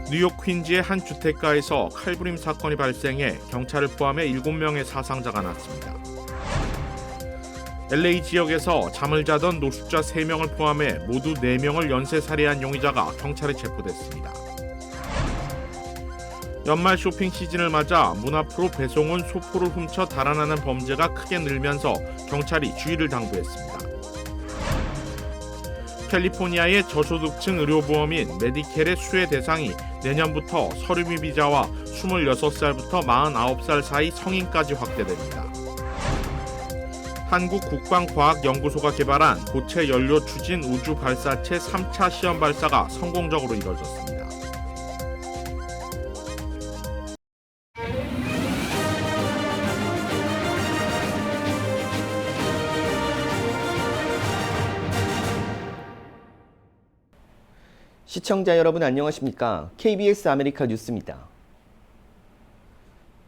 뉴욕 퀸즈의 한 주택가에서 칼부림 사건이 발생해 경찰을 포함해 7명의 사상자가 났습니다. LA 지역에서 잠을 자던 노숙자 3명을 포함해 모두 4명을 연쇄살해한 용의자가 경찰에 체포됐습니다. 연말 쇼핑 시즌을 맞아 문 앞으로 배송온 소포를 훔쳐 달아나는 범죄가 크게 늘면서 경찰이 주의를 당부했습니다. 캘리포니아의 저소득층 의료보험인 메디켈의 수혜 대상이 내년부터 서류비 비자와 26살부터 49살 사이 성인까지 확대됩니다. 한국국방과학연구소가 개발한 고체 연료 추진 우주 발사체 3차 시험 발사가 성공적으로 이뤄졌습니다. 시청자 여러분 안녕하십니까? KBS 아메리카 뉴스입니다.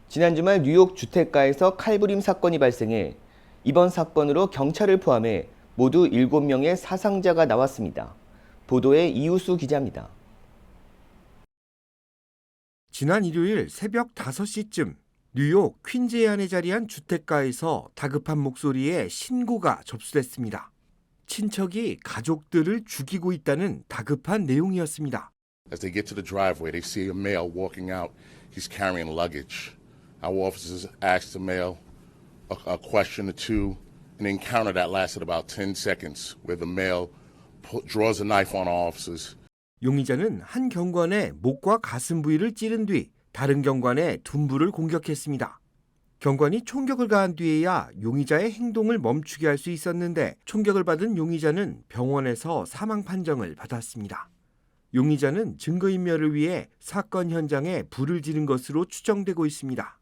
지난 주말 뉴욕 주택가에서 칼부림 사건이 발생해 이번 사건으로 경찰을 포함해 모두 7명의 사상자가 나왔습니다. 보도에 이우수 기자입니다. 지난 일요일 새벽 5시쯤 뉴욕 퀸즈에 안에 자리한 주택가에서 다급한 목소리에 신고가 접수됐습니다. 친척이 가족들을 죽이고 있다는 다급한 내용이었습니다. As they get to the driveway, they see a male walking out. He's carrying luggage. Our officers asked the male a question or two. An encounter that lasted about 10 seconds, where the male draws a knife on our officers. 용의자는 한 경관의 목과 가슴 부위를 찌른 뒤 다른 경관의 둔부를 공격했습니다. 경관이 총격을 가한 뒤에야 용의자의 행동을 멈추게 할 수 있었는데 총격을 받은 용의자는 병원에서 사망 판정을 받았습니다. 용의자는 증거인멸을 위해 사건 현장에 불을 지른 것으로 추정되고 있습니다.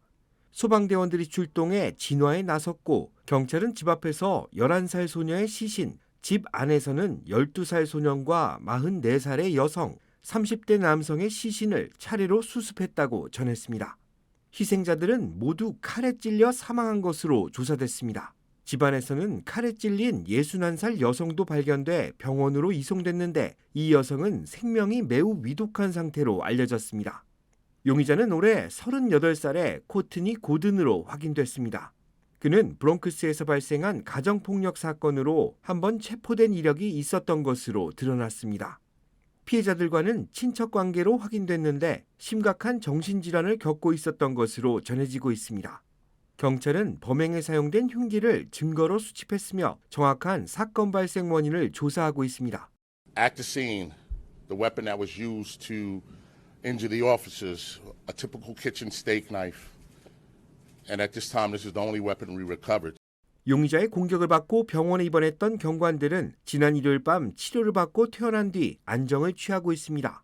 소방대원들이 출동해 진화에 나섰고 경찰은 집 앞에서 11살 소녀의 시신, 집 안에서는 12살 소년과 44살의 여성, 30대 남성의 시신을 차례로 수습했다고 전했습니다. 희생자들은 모두 칼에 찔려 사망한 것으로 조사됐습니다. 집안에서는 칼에 찔린 61살 여성도 발견돼 병원으로 이송됐는데 이 여성은 생명이 매우 위독한 상태로 알려졌습니다. 용의자는 올해 38살의 코트니 고든으로 확인됐습니다. 그는 브롱크스에서 발생한 가정폭력 사건으로 한번 체포된 이력이 있었던 것으로 드러났습니다. 피해자들과는 친척 관계로 확인됐는데 심각한 정신질환을 겪고 있었던 것으로 전해지고 있습니다. 경찰은 범행에 사용된 흉기를 증거로 수집했으며 정확한 사건 발생 원인을 조사하고 있습니다. At the scene, the weapon that was used to injure the officers, a typical kitchen steak knife. And at this time, this is the only weapon we recovered. 용의자의 공격을 받고 병원에 입원했던 경관들은 지난 일요일 밤 치료를 받고 퇴원한 뒤 안정을 취하고 있습니다.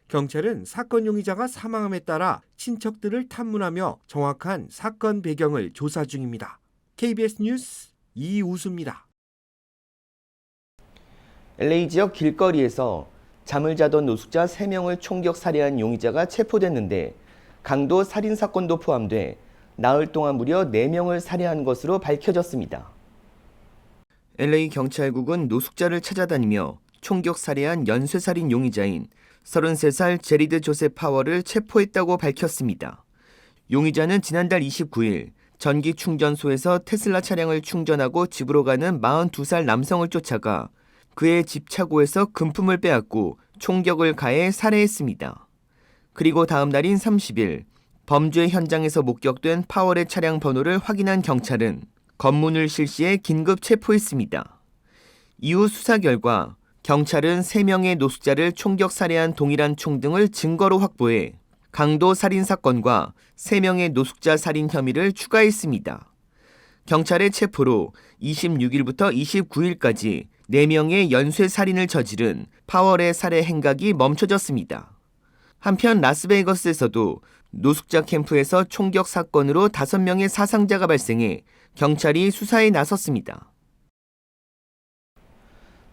경찰은 사건 용의자가 사망함에 따라 친척들을 탐문하며 정확한 사건 배경을 조사 중입니다. KBS 뉴스 이우수입니다. LA 지역 길거리에서 잠을 자던 노숙자 3명을 총격 살해한 용의자가 체포됐는데 강도 살인 사건도 포함돼 나흘 동안 무려 4명을 살해한 것으로 밝혀졌습니다. LA 경찰국은 노숙자를 찾아다니며 총격 살해한 연쇄살인 용의자인 33살 제리드 조셉 파워를 체포했다고 밝혔습니다. 용의자는 지난달 29일 전기 충전소에서 테슬라 차량을 충전하고 집으로 가는 42살 남성을 쫓아가 그의 집 차고에서 금품을 빼앗고 총격을 가해 살해했습니다. 그리고 다음 날인 30일 범죄 현장에서 목격된 파월의 차량 번호를 확인한 경찰은 검문을 실시해 긴급 체포했습니다. 이후 수사 결과 경찰은 3명의 노숙자를 총격 살해한 동일한 총 등을 증거로 확보해 강도 살인 사건과 3명의 노숙자 살인 혐의를 추가했습니다. 경찰의 체포로 26일부터 29일까지 4명의 연쇄 살인을 저지른 파월의 살해 행각이 멈춰졌습니다. 한편 라스베이거스에서도 노숙자 캠프에서 총격 사건으로 5명의 사상자가 발생해 경찰이 수사에 나섰습니다.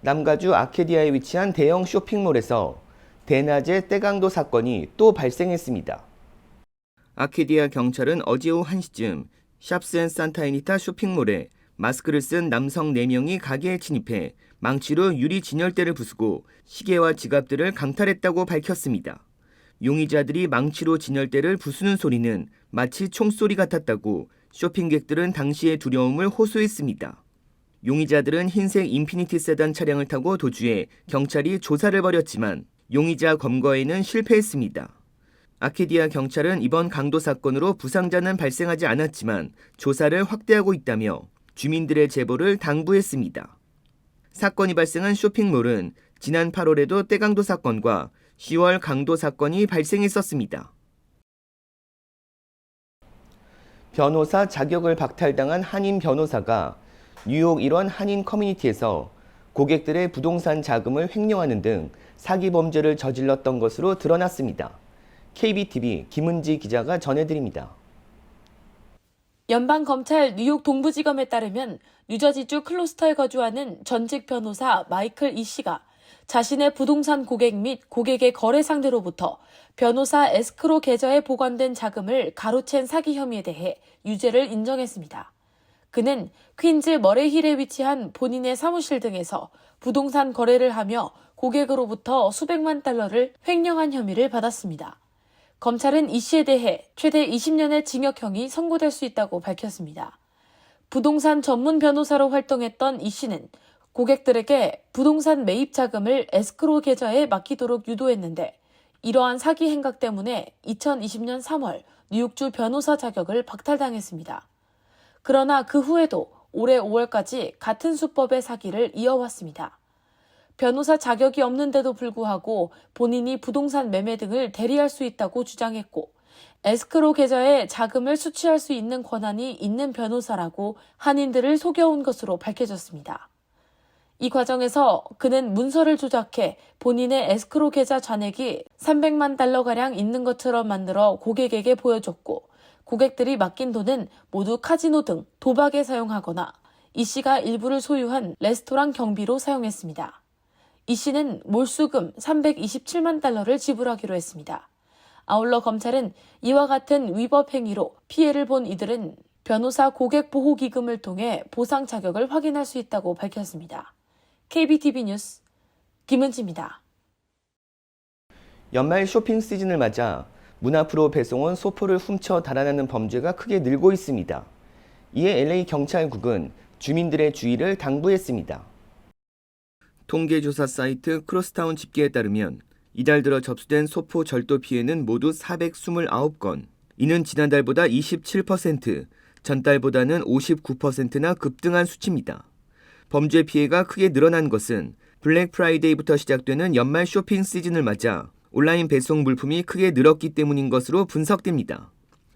남가주 아케디아에 위치한 대형 쇼핑몰에서 대낮에 떼강도 사건이 또 발생했습니다. 아케디아 경찰은 어제 오후 1시쯤 샵스앤산타애니타 쇼핑몰에 마스크를 쓴 남성 4명이 가게에 침입해 망치로 유리 진열대를 부수고 시계와 지갑들을 강탈했다고 밝혔습니다. 용의자들이 망치로 진열대를 부수는 소리는 마치 총소리 같았다고 쇼핑객들은 당시의 두려움을 호소했습니다. 용의자들은 흰색 인피니티 세단 차량을 타고 도주해 경찰이 조사를 벌였지만 용의자 검거에는 실패했습니다. 아케디아 경찰은 이번 강도 사건으로 부상자는 발생하지 않았지만 조사를 확대하고 있다며 주민들의 제보를 당부했습니다. 사건이 발생한 쇼핑몰은 지난 8월에도 떼강도 사건과 10월 강도 사건이 발생했었습니다. 변호사 자격을 박탈당한 한인 변호사가 뉴욕 일원 한인 커뮤니티에서 고객들의 부동산 자금을 횡령하는 등 사기 범죄를 저질렀던 것으로 드러났습니다. KBTV 김은지 기자가 전해드립니다. 연방검찰 뉴욕 동부지검에 따르면 뉴저지주 클로스터에 거주하는 전직 변호사 마이클 이 씨가 자신의 부동산 고객 및 고객의 거래 상대로부터 변호사 에스크로 계좌에 보관된 자금을 가로챈 사기 혐의에 대해 유죄를 인정했습니다. 그는 퀸즈 머레힐에 위치한 본인의 사무실 등에서 부동산 거래를 하며 고객으로부터 수백만 달러를 횡령한 혐의를 받았습니다. 검찰은 이 씨에 대해 최대 20년의 징역형이 선고될 수 있다고 밝혔습니다. 부동산 전문 변호사로 활동했던 이 씨는 고객들에게 부동산 매입 자금을 에스크로 계좌에 맡기도록 유도했는데 이러한 사기 행각 때문에 2020년 3월 뉴욕주 변호사 자격을 박탈당했습니다. 그러나 그 후에도 올해 5월까지 같은 수법의 사기를 이어왔습니다. 변호사 자격이 없는데도 불구하고 본인이 부동산 매매 등을 대리할 수 있다고 주장했고 에스크로 계좌에 자금을 수취할 수 있는 권한이 있는 변호사라고 한인들을 속여온 것으로 밝혀졌습니다. 이 과정에서 그는 문서를 조작해 본인의 에스크로 계좌 잔액이 300만 달러가량 있는 것처럼 만들어 고객에게 보여줬고 고객들이 맡긴 돈은 모두 카지노 등 도박에 사용하거나 이 씨가 일부를 소유한 레스토랑 경비로 사용했습니다. 이 씨는 몰수금 327만 달러를 지불하기로 했습니다. 아울러 검찰은 이와 같은 위법 행위로 피해를 본 이들은 변호사 고객보호기금을 통해 보상 자격을 확인할 수 있다고 밝혔습니다. KBTV 뉴스 김은지입니다. 연말 쇼핑 시즌을 맞아 문 앞으로 배송온 소포를 훔쳐 달아나는 범죄가 크게 늘고 있습니다. 이에 LA 경찰국은 주민들의 주의를 당부했습니다. 통계조사 사이트 크로스타운 집계에 따르면 이달 들어 접수된 소포 절도 피해는 모두 429건. 이는 지난달보다 27%, 전달보다는 59%나 급등한 수치입니다. 범죄 피해가 크게 늘어난 것은 블랙 프라이데이부터 시작되는 연말 쇼핑 시즌을 맞아 온라인 배송 물품이 크게 늘었기 때문인 것으로 분석됩니다.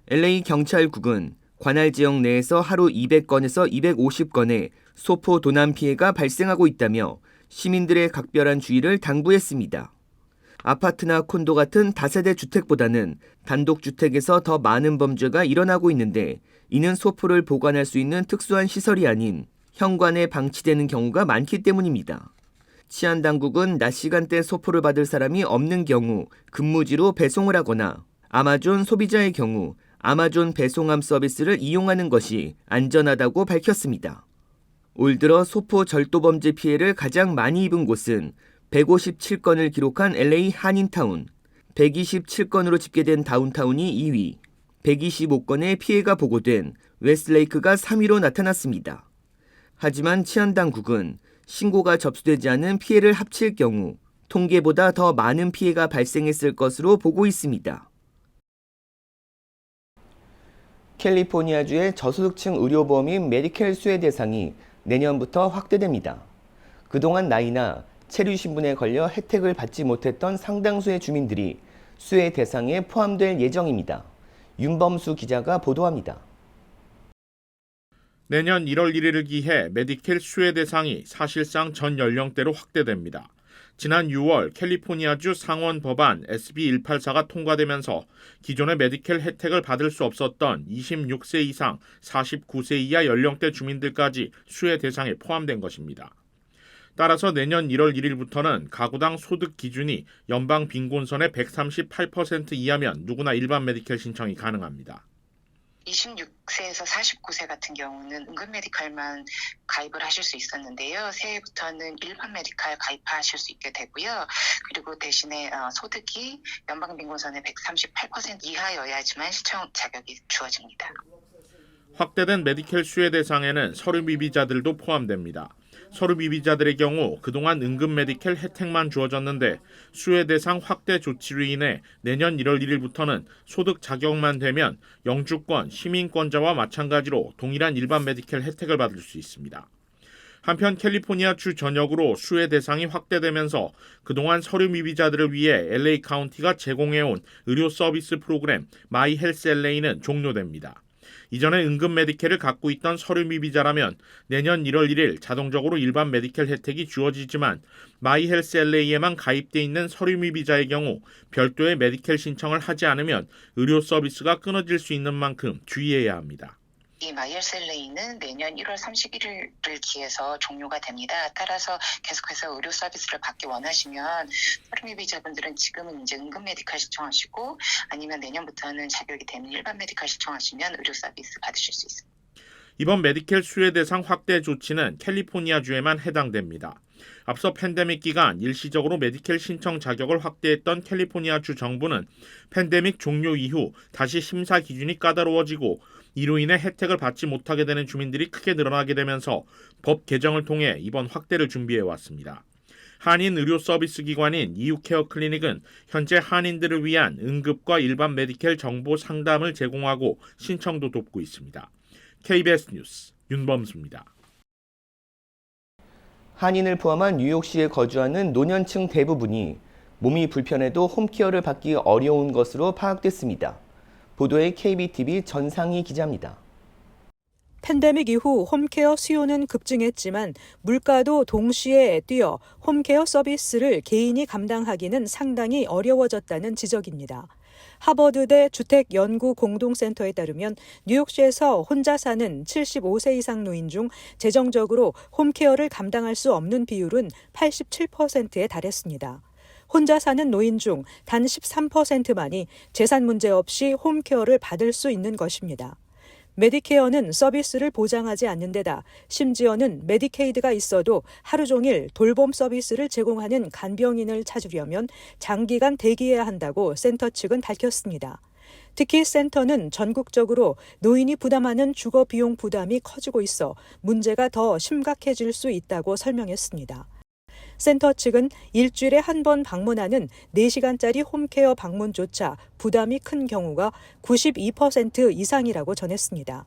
LA 경찰국은 관할 지역 내에서 하루 200건에서 250건의 소포 도난 피해가 발생하고 있다며 시민들의 각별한 주의를 당부했습니다. 아파트나 콘도 같은 다세대 주택보다는 단독주택에서 더 많은 범죄가 일어나고 있는데 이는 소포를 보관할 수 있는 특수한 시설이 아닌 현관에 방치되는 경우가 많기 때문입니다. 치안당국은 낮 시간대 소포를 받을 사람이 없는 경우 근무지로 배송을 하거나 아마존 소비자의 경우 아마존 배송함 서비스를 이용하는 것이 안전하다고 밝혔습니다. 올 들어 소포 절도 범죄 피해를 가장 많이 입은 곳은 157건을 기록한 LA 한인타운, 127건으로 집계된 다운타운이 2위, 125건의 피해가 보고된 웨스트레이크가 3위로 나타났습니다. 하지만 치안당국은 신고가 접수되지 않은 피해를 합칠 경우 통계보다 더 많은 피해가 발생했을 것으로 보고 있습니다. 캘리포니아주의 저소득층 의료보험인 메디켈 수혜 대상이 내년부터 확대됩니다. 그동안 나이나 체류 신분에 걸려 혜택을 받지 못했던 상당수의 주민들이 수혜 대상에 포함될 예정입니다. 윤범수 기자가 보도합니다. 내년 1월 1일을 기해 메디켈 수혜 대상이 사실상 전 연령대로 확대됩니다. 지난 6월 캘리포니아주 상원 법안 SB 184가 통과되면서 기존의 메디켈 혜택을 받을 수 없었던 26세 이상 49세 이하 연령대 주민들까지 수혜 대상에 포함된 것입니다. 따라서 내년 1월 1일부터는 가구당 소득 기준이 연방 빈곤선의 138% 이하면 누구나 일반 메디켈 신청이 가능합니다. 26세에서 49세 같은 경우는 응급 메디칼만 가입을 하실 수 있었는데요. 새해부터는 일반 메디칼 가입하실 수 있게 되고요. 그리고 대신에 소득이 연방빈곤선의 138% 이하여야지만 신청 자격이 주어집니다. 확대된 메디켈 수혜 대상에는 서류 미비자들도 포함됩니다. 서류 미비자들의 경우 그동안 응급 메디켈 혜택만 주어졌는데 수혜 대상 확대 조치로 인해 내년 1월 1일부터는 소득 자격만 되면 영주권, 시민권자와 마찬가지로 동일한 일반 메디켈 혜택을 받을 수 있습니다. 한편 캘리포니아 주 전역으로 수혜 대상이 확대되면서 그동안 서류 미비자들을 위해 LA 카운티가 제공해온 의료 서비스 프로그램 마이 헬스 LA는 종료됩니다. 이전에 응급 메디켈을 갖고 있던 서류 미비자라면 내년 1월 1일 자동적으로 일반 메디켈 혜택이 주어지지만 마이 헬스 LA에만 가입돼 있는 서류 미비자의 경우 별도의 메디켈 신청을 하지 않으면 의료 서비스가 끊어질 수 있는 만큼 주의해야 합니다. 이 마이헬스LA는 내년 1월 31일을 기해서 종료가 됩니다. 따라서 계속해서 의료 서비스를 받기 원하시면 서류 미비자분들은 지금은 이제 응급 메디칼 신청하시고 아니면 내년부터는 자격이 되는 일반 메디칼 신청하시면 의료 서비스 받으실 수 있습니다. 이번 메디켈 수혜 대상 확대 조치는 캘리포니아주에만 해당됩니다. 앞서 팬데믹 기간 일시적으로 메디켈 신청 자격을 확대했던 캘리포니아주 정부는 팬데믹 종료 이후 다시 심사 기준이 까다로워지고 이로 인해 혜택을 받지 못하게 되는 주민들이 크게 늘어나게 되면서 법 개정을 통해 이번 확대를 준비해 왔습니다. 한인 의료 서비스 기관인 이유케어 클리닉은 현재 한인들을 위한 응급과 일반 메디켈 정보 상담을 제공하고 신청도 돕고 있습니다. KBS 뉴스 윤범수입니다. 한인을 포함한 뉴욕시에 거주하는 노년층 대부분이 몸이 불편해도 홈케어를 받기 어려운 것으로 파악됐습니다. 보도에 KBTV 전상희 기자입니다. 팬데믹 이후 홈케어 수요는 급증했지만 물가도 동시에 뛰어 홈케어 서비스를 개인이 감당하기는 상당히 어려워졌다는 지적입니다. 하버드대 주택연구공동센터에 따르면 뉴욕시에서 혼자 사는 75세 이상 노인 중 재정적으로 홈케어를 감당할 수 없는 비율은 87%에 달했습니다. 혼자 사는 노인 중 단 13%만이 재산 문제 없이 홈케어를 받을 수 있는 것입니다. 메디케어는 서비스를 보장하지 않는 데다 심지어는 메디케이드가 있어도 하루 종일 돌봄 서비스를 제공하는 간병인을 찾으려면 장기간 대기해야 한다고 센터 측은 밝혔습니다. 특히 센터는 전국적으로 노인이 부담하는 주거 비용 부담이 커지고 있어 문제가 더 심각해질 수 있다고 설명했습니다. 센터 측은 일주일에 한 번 방문하는 4시간짜리 홈케어 방문조차 부담이 큰 경우가 92% 이상이라고 전했습니다.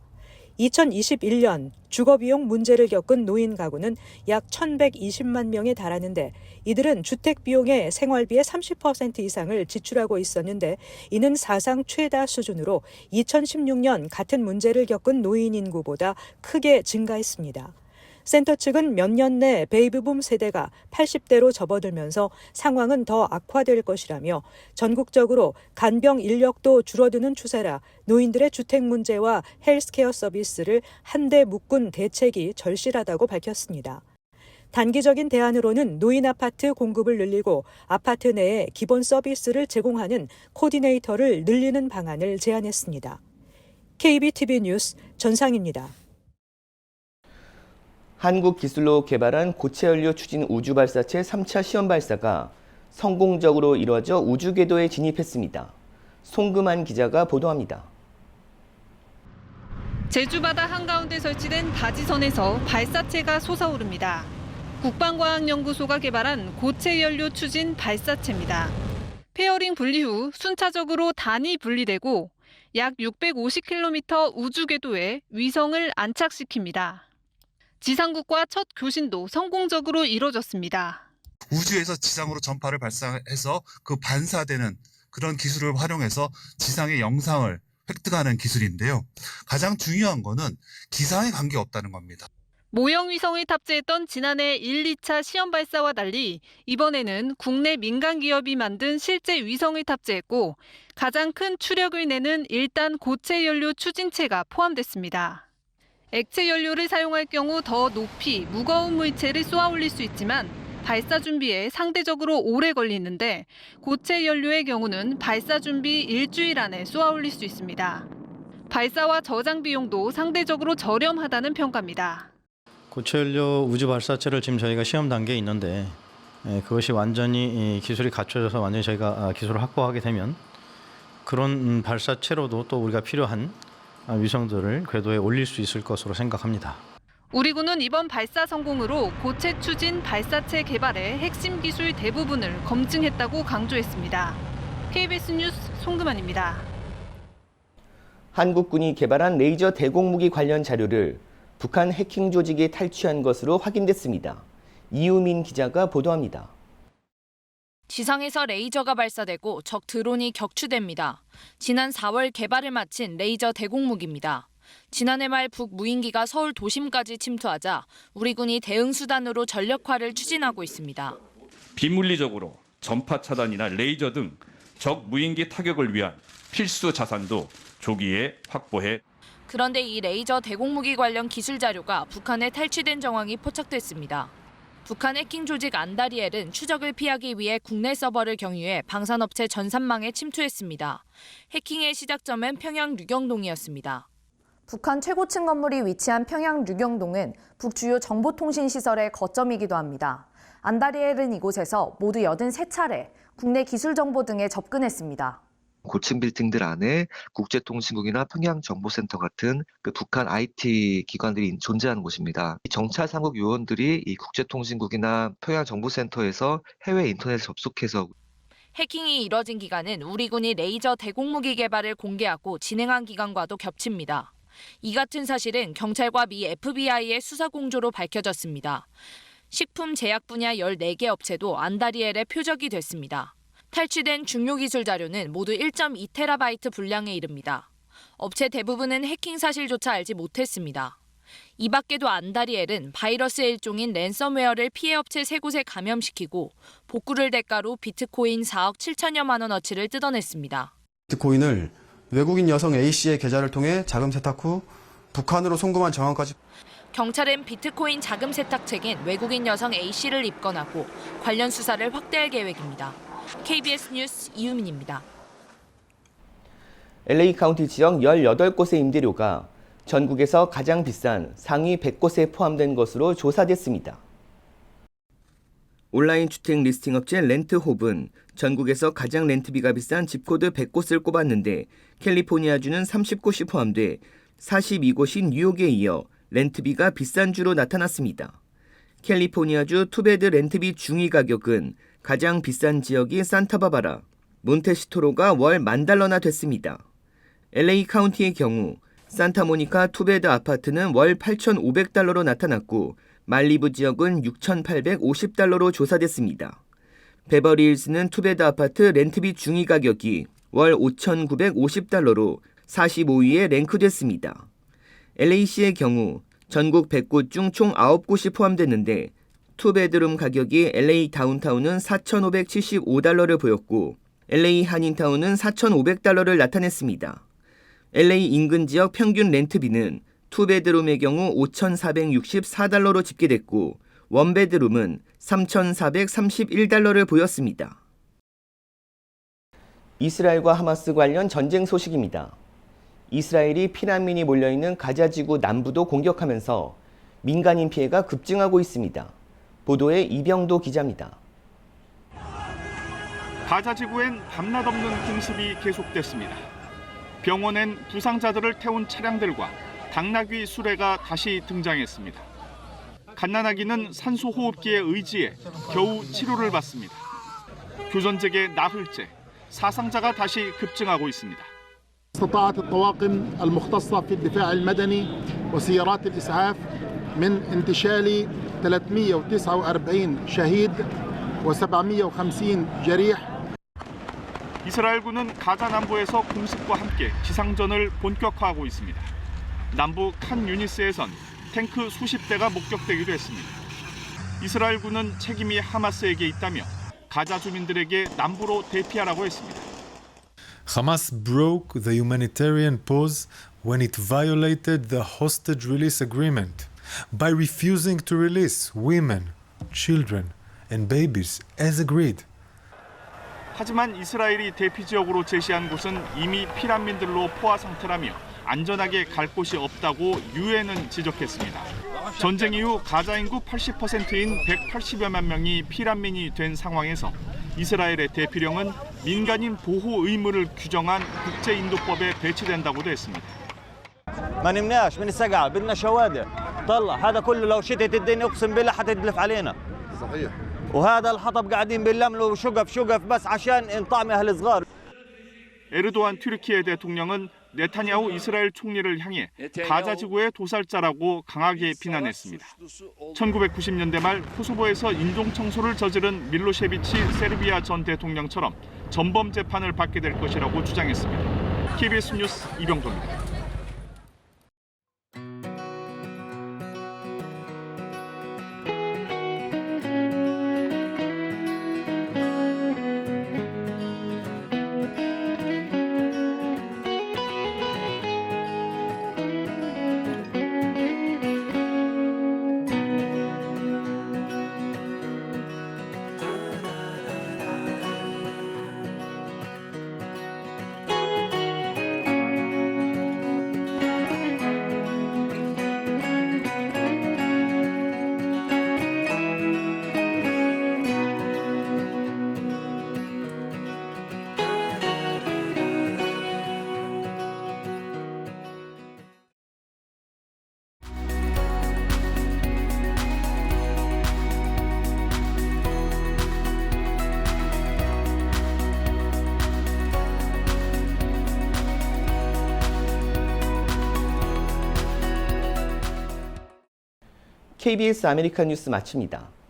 2021년 주거비용 문제를 겪은 노인 가구는 약 1,120만 명에 달하는데 이들은 주택비용의 생활비의 30% 이상을 지출하고 있었는데 이는 사상 최다 수준으로 2016년 같은 문제를 겪은 노인 인구보다 크게 증가했습니다. 센터 측은 몇 년 내 베이비붐 세대가 80대로 접어들면서 상황은 더 악화될 것이라며 전국적으로 간병 인력도 줄어드는 추세라 노인들의 주택 문제와 헬스케어 서비스를 한데 묶은 대책이 절실하다고 밝혔습니다. 단기적인 대안으로는 노인 아파트 공급을 늘리고 아파트 내에 기본 서비스를 제공하는 코디네이터를 늘리는 방안을 제안했습니다. KBTV 뉴스 전상입니다. 한국 기술로 개발한 고체연료 추진 우주발사체 3차 시험 발사가 성공적으로 이루어져 우주궤도에 진입했습니다. 송금한 기자가 보도합니다. 제주바다 한가운데 설치된 다지선에서 발사체가 솟아오릅니다. 국방과학연구소가 개발한 고체연료 추진 발사체입니다. 페어링 분리 후 순차적으로 단이 분리되고 약 650km 우주궤도에 위성을 안착시킵니다. 지상국과 첫 교신도 성공적으로 이뤄졌습니다. 우주에서 지상으로 전파를 발사해서 그 반사되는 그런 기술을 활용해서 지상의 영상을 획득하는 기술인데요. 가장 중요한 거는 기상에 관계없다는 겁니다. 모형 위성을 탑재했던 지난해 1, 2차 시험 발사와 달리 이번에는 국내 민간 기업이 만든 실제 위성을 탑재했고 가장 큰 추력을 내는 1단 고체 연료 추진체가 포함됐습니다. 액체 연료를 사용할 경우 더 높이 무거운 물체를 쏘아 올릴 수 있지만 발사 준비에 상대적으로 오래 걸리는데 고체 연료의 경우는 발사 준비 일주일 안에 쏘아 올릴 수 있습니다. 발사와 저장 비용도 상대적으로 저렴하다는 평가입니다. 고체연료 우주 발사체를 지금 저희가 시험 단계에 있는데 그것이 완전히 기술이 갖춰져서 완전히 저희가 기술을 확보하게 되면 그런 발사체로도 또 우리가 필요한 위성들을 궤도에 올릴 수 있을 것으로 생각합니다. 우리 군은 이번 발사 성공으로 고체 추진 발사체 개발의 핵심 기술 대부분을 검증했다고 강조했습니다. KBS 뉴스 송금환입니다. 한국군이 개발한 레이저 대공무기 관련 자료를 북한 해킹 조직이 탈취한 것으로 확인됐습니다. 이우민 기자가 보도합니다. 지상에서 레이저가 발사되고 적 드론이 격추됩니다. 지난 4월 개발을 마친 레이저 대공무기입니다. 지난해 말 북무인기가 서울 도심까지 침투하자 우리 군이 대응 수단으로 전력화를 추진하고 있습니다. 비물리적으로 전파 차단이나 레이저 등 적 무인기 타격을 위한 필수 자산도 조기에 확보해. 그런데 이 레이저 대공무기 관련 기술 자료가 북한에 탈취된 정황이 포착됐습니다. 북한 해킹 조직 안다리엘은 추적을 피하기 위해 국내 서버를 경유해 방산업체 전산망에 침투했습니다. 해킹의 시작점은 평양 류경동이었습니다. 북한 최고층 건물이 위치한 평양 류경동은 북주요 정보통신시설의 거점이기도 합니다. 안다리엘은 이곳에서 모두 83차례 국내 기술 정보 등에 접근했습니다. 고층 빌딩들 안에 국제통신국이나 평양정보센터 같은 북한 IT 기관들이 존재하는 곳입니다. 정찰 3국 요원들이 이 국제통신국이나 평양정보센터에서 해외 인터넷에 접속해서 해킹이 이뤄진 기간은 우리 군이 레이저 대공무기 개발을 공개하고 진행한 기간과도 겹칩니다. 이 같은 사실은 경찰과 미 FBI의 수사 공조로 밝혀졌습니다. 식품 제약 분야 14개 업체도 안다리엘의 표적이 됐습니다. 탈취된 중요 기술 자료는 모두 1.2TB 분량에 이릅니다. 업체 대부분은 해킹 사실조차 알지 못했습니다. 이 밖에도 안다리엘은 바이러스의 일종인 랜섬웨어를 피해 업체 3곳에 감염시키고 복구를 대가로 비트코인 4억 7천여만 원어치를 뜯어냈습니다. 비트코인을 외국인 여성 A씨의 계좌를 통해 자금 세탁 후 북한으로 송금한 정황까지. 경찰은 비트코인 자금 세탁책인 외국인 여성 A씨를 입건하고 관련 수사를 확대할 계획입니다. KBS 뉴스 이유민입니다. LA 카운티 지역 18곳의 임대료가 전국에서 가장 비싼 상위 100곳에 포함된 것으로 조사됐습니다. 온라인 주택 리스팅 업체 렌트홉은 전국에서 가장 렌트비가 비싼 집코드 100곳을 꼽았는데 캘리포니아주는 30곳이 포함돼 42곳인 뉴욕에 이어 렌트비가 비싼 주로 나타났습니다. 캘리포니아주 투베드 렌트비 중위 가격은 가장 비싼 지역이 산타바바라, 몬테시토로가 월 $10,000나 됐습니다. LA 카운티의 경우 산타모니카 투베드 아파트는 월 $8,500로 나타났고 말리부 지역은 $6,850로 조사됐습니다. 베버리힐스는 투베드 아파트 렌트비 중위 가격이 월 $5,950로 45위에 랭크됐습니다. LA시의 경우 전국 100곳 중 총 9곳이 포함됐는데 투베드룸 가격이 LA 다운타운은 $4,575를 보였고 LA 한인타운은 $4,500를 나타냈습니다. LA 인근 지역 평균 렌트비는 투베드룸의 경우 $5,464로 집계됐고 원베드룸은 $3,431를 보였습니다. 이스라엘과 하마스 관련 전쟁 소식입니다. 이스라엘이 피난민이 몰려있는 가자지구 남부도 공격하면서 민간인 피해가 급증하고 있습니다. 보도에 이병도 기자입니다. 가자지구엔 밤낮 없는 공습이 계속됐습니다. 병원엔 부상자들을 태운 차량들과 당나귀 수레가 다시 등장했습니다. 갓난아기는 산소호흡기에 의지해 겨우 치료를 받습니다. 교전제계 나흘째 사상자가 다시 급증하고 있습니다. استطاعت الطواقم المختصة في الدفاع المدني وسيارات الإسعاف من انتشال 349 شهيد و750 جريح. 이스라엘군은 가자 남부에서 공습과 함께 지상전을 본격화하고 있습니다. 남부 칸 유니스에선 탱크 수십 대가 목격되기도 했습니다. 이스라엘군은 책임이 하마스에게 있다며 가자 주민들에게 남부로 대피하라고 했습니다. Hamas broke the humanitarian pause when it violated the hostage release agreement by refusing to release women, children, and babies as agreed. 하지만 이스라엘이 대피 지역으로 제시한 곳은 이미 피난민들로 포화 상태라며 안전하게 갈 곳이 없다고 유엔은 지적했습니다. 전쟁 이후 가자 인구 80%인 180여만 명이 피난민이 된 상황에서 이스라엘의 대피령은 민간인 보호 의무를 규정한 국제인도법에 배치된다고도 했습니다. ما نمناش من السقعة بدنا شوادر طلع هذا كله لو شتت الدنيا اقسم بالله حتدلف علينا صحيح وهذا الحطب قاعدين بنلملوا شقف بس عشان نطعم اهل صغار. 에르도안 튀르키예 대통령은 네타냐후 이스라엘 총리를 향해 가자 지구의 도살자라고 강하게 비난했습니다. 1990년대 말 코소보에서 인종 청소를 저지른 밀로셰비치 세르비아 전 대통령처럼 전범 재판을 받게 될 것이라고 주장했습니다. KBS 뉴스 이병도입니다. KBS 아메리칸 뉴스 마칩니다.